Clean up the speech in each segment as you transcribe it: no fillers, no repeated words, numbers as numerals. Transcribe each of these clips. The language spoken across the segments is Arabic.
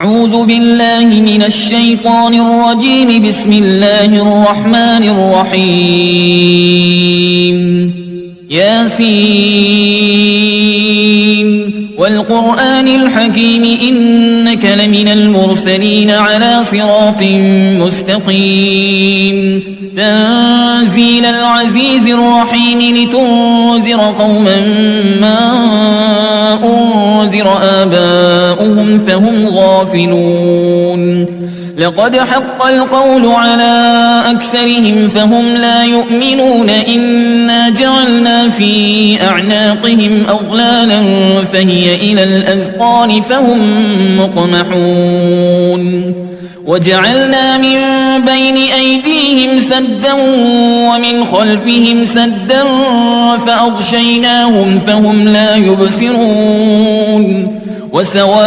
أعوذ بالله من الشيطان الرجيم. بسم الله الرحمن الرحيم. ياسين والقرآن الحكيم إنك لمن المرسلين على صراط مستقيم. تنزيل العزيز الرحيم لتنذر قوما ما أنذر آباؤهم فهم غافلون. لقد حق القول على أكثرهم فهم لا يؤمنون. إنا جعلنا في أعناقهم أغلالا فهي إلى الأذقان فهم مقمحون. وجعلنا من بين أيديهم سدا ومن خلفهم سدا فأغشيناهم فهم لا يبصرون. وسواء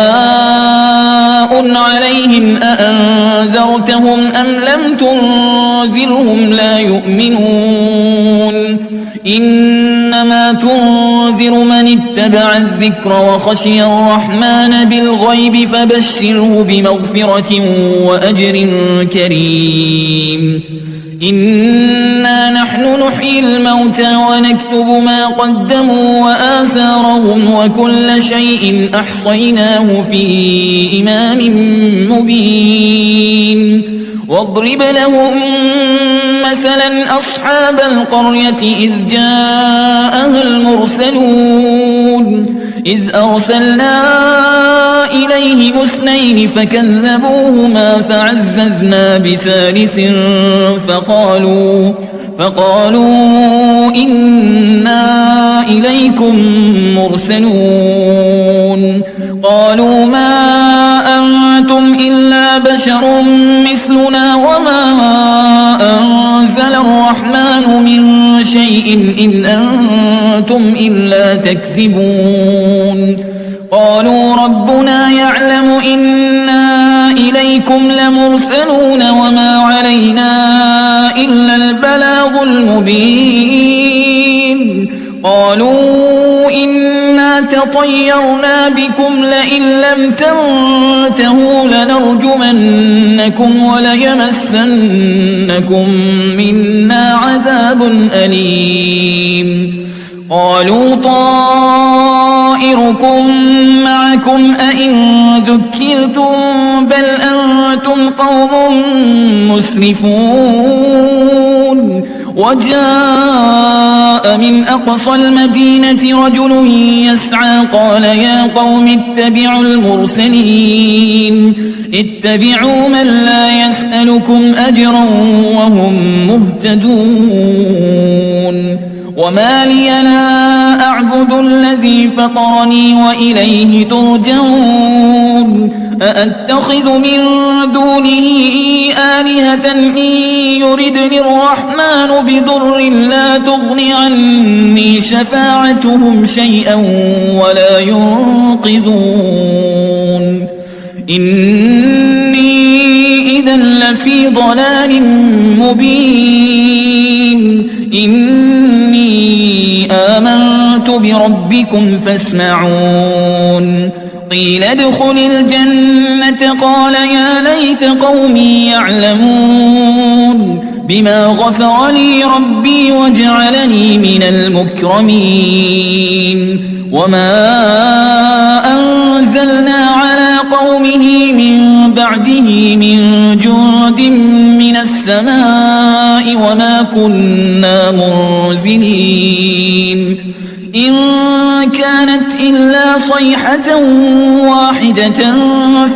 عليهم أأنذرتهم أم لم تنذرهم لا يؤمنون. إنما تنذر من اتبع الذكر وخشي الرحمن بالغيب فبشره بمغفرة وأجر كريم. إنا نحن نحيي الموتى ونكتب ما قدموا وآثارهم وكل شيء أحصيناه في إمام مبين. واضرب لهم مثلا أصحاب القرية إذ جاءها المرسلون. إذ أرسلنا إليهم اثنين فكذبوهما فعززنا بثالث فقالوا إنا إليكم مرسلون. قالوا ما أنتم إلا بشر مثلنا وما أنزل الرحمن من شيء إن أنتم إلا تكذبون. قالوا ربنا يعلم إنا إليكم لمرسلون وما علينا إلا البلاغ المبين. قالوا إنا تطيرنا بكم لئن لم تنتهوا لنرجمنكم وليمسنكم منا عذاب أليم. قالوا طائركم معكم أئن ذكرتم بل أنتم قوم مسرفون. وجاء من أقصى المدينة رجل يسعى قال يا قوم اتبعوا المرسلين. اتبعوا من لا يسألكم أجرا وهم مهتدون. وما لي لا أعبد الذي فطرني وإليه ترجعون. أأتخذ من دونه آلهة إن يردني الرحمن بضر لا تغن عني شفاعتهم شيئا ولا ينقذون. إني إذا لفي ضلال مبين. إني آمنت بربكم فاسمعون. قيل ادخل الجنة قال يا ليت قومي يعلمون بما غفر لي ربي وجعلني من المكرمين. وما أنزلنا على قومه من بعده من جند من السماء وما كنا منزلين. إن كانت إلا صيحة واحدة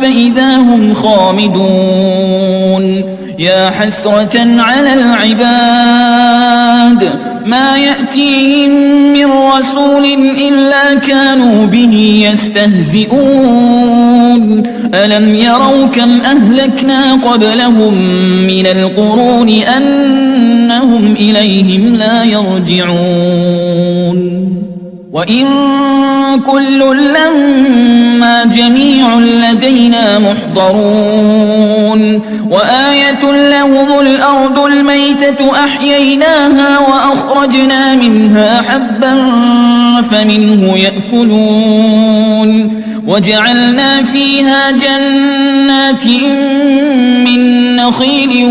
فإذا هم خامدون. يا حسرة على العباد ما يأتيهم من رسول إلا كانوا به يستهزئون. ألم يروا كم أهلكنا قبلهم من القرون أنهم إليهم لا يرجعون. وإن كل لما جميع لدينا محضرون. وآية لهم الأرض الميتة أحييناها وأخرجنا منها حبا فمنه يأكلون وجعلنا فيها جنات من نخيل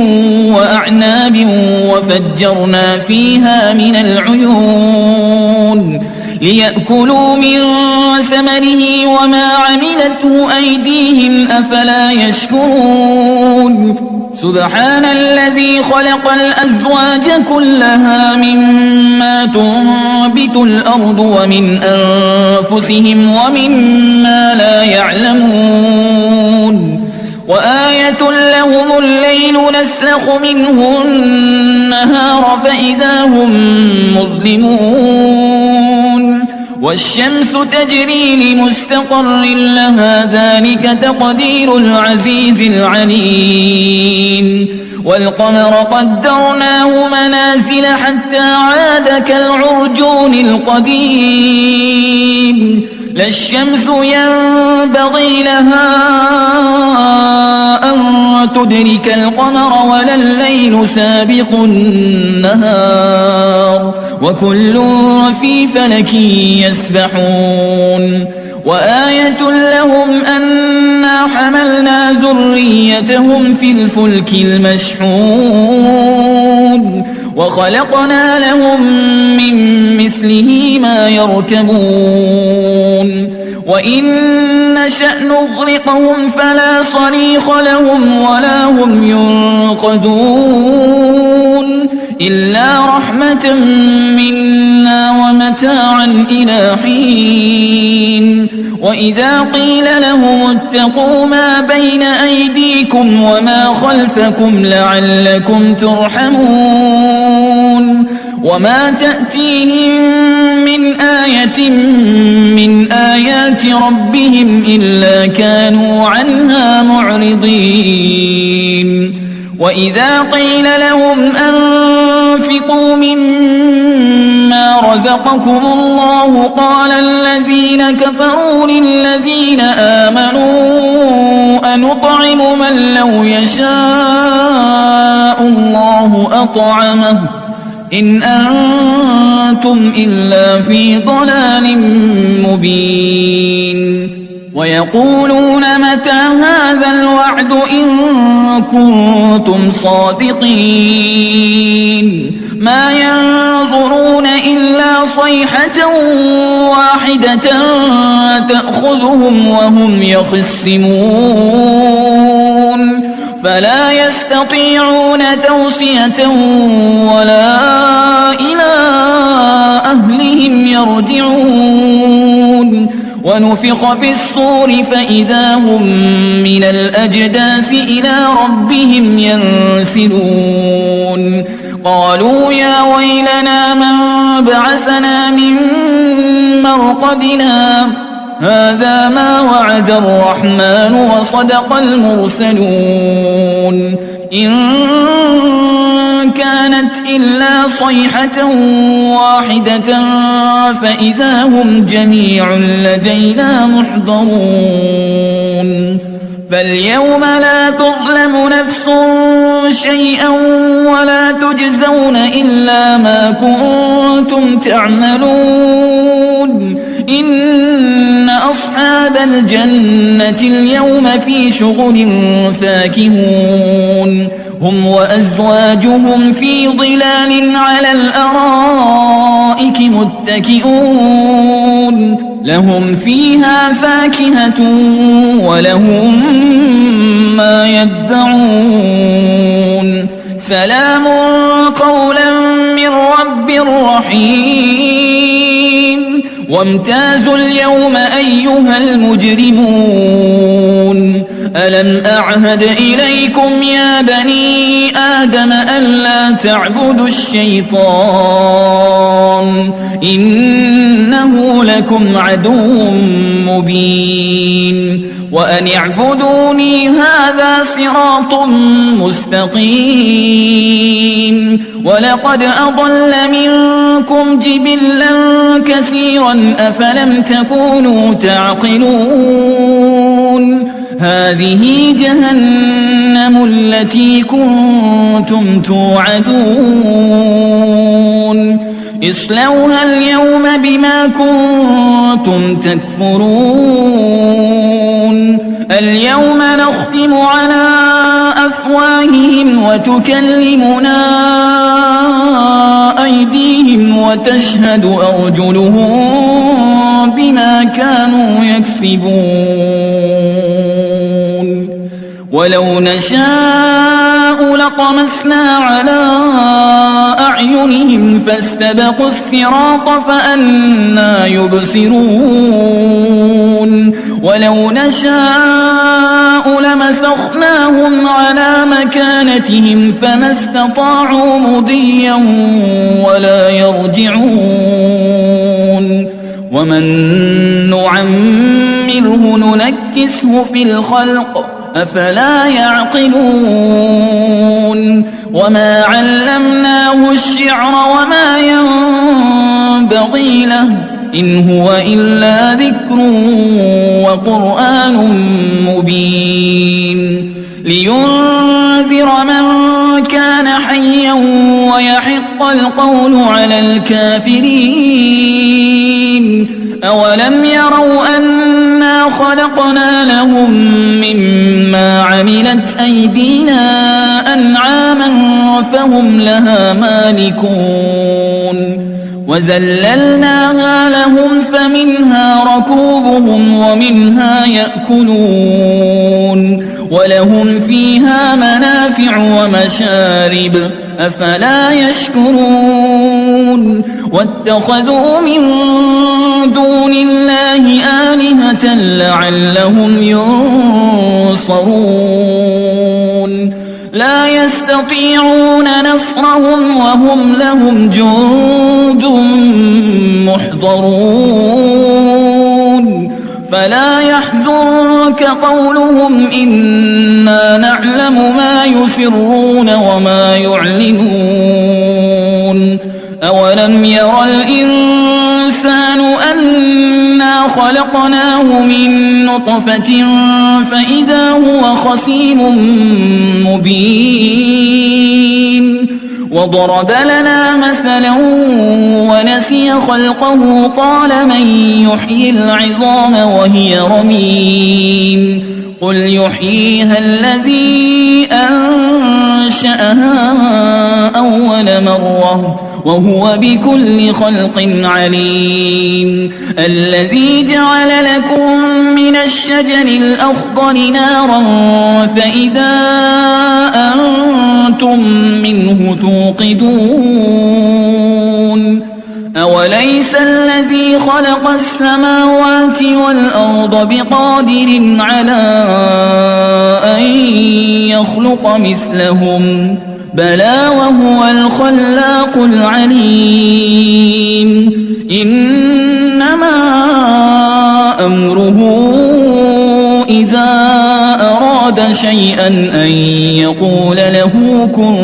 وأعناب وفجرنا فيها من العيون ليأكلوا من ثمره وما عملته أيديهم أفلا يشكرون سبحان الذي خلق الأزواج كلها مما تنبت الأرض ومن أنفسهم ومما لا يعلمون وآية لهم الليل نسلخ منه النهار فإذا هم مظلمون والشمس تجري لمستقر لها ذلك تقدير العزيز العليم والقمر قدرناه منازل حتى عاد كالعرجون القديم لا الشمس ينبغي لها أن تدرك القمر ولا الليل سابق النهار وكل في فلك يسبحون وآية لهم أنا حملنا ذريتهم في الفلك المشحون وخلقنا لهم من مثله ما يركبون وإن نشأ نغرقهم فلا صريخ لهم ولا هم ينقذون إلا رحمة منا ومتاعا إلى حين وإذا قيل لهم اتقوا ما بين أيديكم وما خلفكم لعلكم ترحمون وما تأتيهم من آية من آيات ربهم إلا كانوا عنها معرضين وإذا قيل لهم أنفقوا مما رزقكم الله قال الذين كفروا للذين آمنوا أنطعم من لو يشاء الله أطعمه إن أنتم إلا في ضلال مبين ويقولون متى هذا الوعد إن كنتم صادقين ما ينظرون إلا صيحة واحدة تأخذهم وهم يخصمون فلا يستطيعون توصية ولا إلى أهلهم يرجعون ونفخ في الصور فإذا هم من الأجداث إلى ربهم ينسلون قالوا يا ويلنا من بعثنا من مرقدنا هذا ما وعد الرحمن وصدق المرسلون إن كانت إلا صيحة واحدة فإذا هم جميع لدينا محضرون فاليوم لا تظلم نفس شيئا ولا تجزون إلا ما كنتم تعملون إن أصحاب الجنة اليوم في شغل فاكهون هم وأزواجهم في ظلال على الأرائك متكئون لهم فيها فاكهة ولهم ما يدعون سلام قولا من رب رحيم وامتازوا اليوم أيها المجرمون ألم أعهد إليكم يا بني آدم ألا تعبدوا الشيطان إنه لكم عدو مبين وأن اعبدوني هذا صراط مستقيم ولقد أضل منكم جبلا كثيرا أفلم تكونوا تعقلون هذه جهنم التي كنتم توعدون اصلوها اليوم بما كنتم تكفرون اليوم نختم على أفواههم وتكلمنا أيديهم وتشهد أرجلهم بما كانوا يكسبون ولو نشاء لطمسنا على أعينهم فاستبقوا الصراط فأنى يبصرون ولو نشاء لمسخناهم على مكانتهم فما استطاعوا مضيا ولا يرجعون ومن نعمره ننكسه في الخلق أفلا يعقلون وما علمناه الشعر وما ينبغي له إن هو إلا ذكر وقرآن مبين لينذر من كان حيا ويحق القول على الكافرين أولم يروا أنا خلقنا لهم مما عملت أيدينا أنعاما فهم لها مالكون وذللناها لهم فمنها ركوبهم ومنها يأكلون ولهم فيها منافع ومشارب أفلا يشكرون واتخذوا من دون الله آلهة لعلهم ينصرون لا يستطيعون نصرهم وهم لهم جند محضرون فلا يحزنك قولهم إنا نعلم ما يسرون وما يعلنون أولم ير الإنسان أنا خلقناه من نطفة فإذا هو خصيم مبين وضرب لنا مثلا ونسي خلقه قال من يحيي العظام وهي رميم قل يحييها الذي أنشأها أول مرة وهو بكل خلق عليم الذي جعل لكم من الشجر الأخضر نارا فإذا أنتم منه توقدون أوليس الذي خلق السماوات والأرض بقادر على أن يخلق مثلهم بلى وهو الخلاق العليم إنما أمره إذا أراد شيئا أن يقول له كن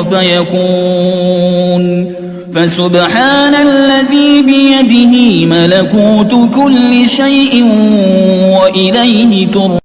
فيكون فسبحان الذي بيده ملكوت كل شيء وإليه ترجعون